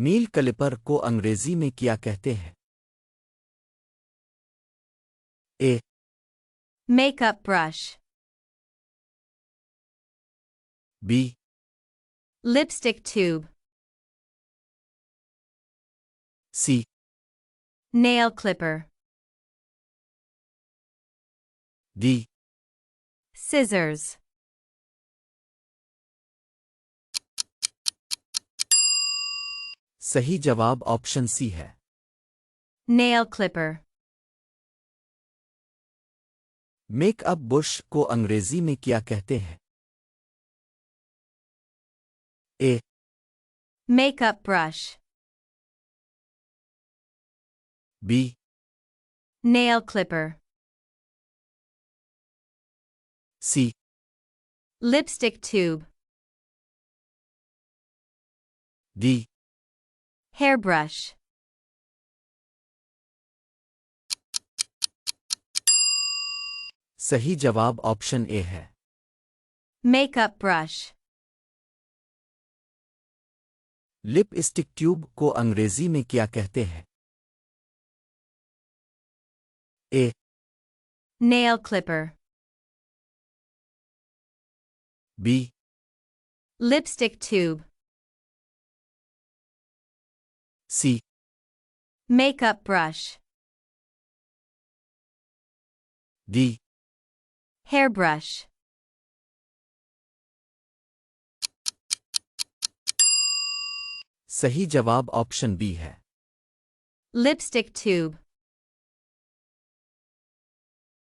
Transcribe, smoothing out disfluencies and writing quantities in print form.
نیل کلپر کو انگریزی میں کیا کہتے ہیں؟ A makeup brush, B lipstick tube, C nail clipper, D scissors. صحیح جواب آپشن سی ہے۔ Nail clipper, makeup brush کو انگریزی میں کیا کہتے ہیں؟ A makeup brush, B nail clipper, C lipstick tube, D hairbrush. صحیح جواب آپشن اے ہے۔ Makeup brush, lipstick tube کو انگریزی میں کیا کہتے ہیں؟ A nail clipper, B lipstick tube, C makeup brush, D hairbrush. صحیح جواب آپشن بی ہے۔ Lipstick tube,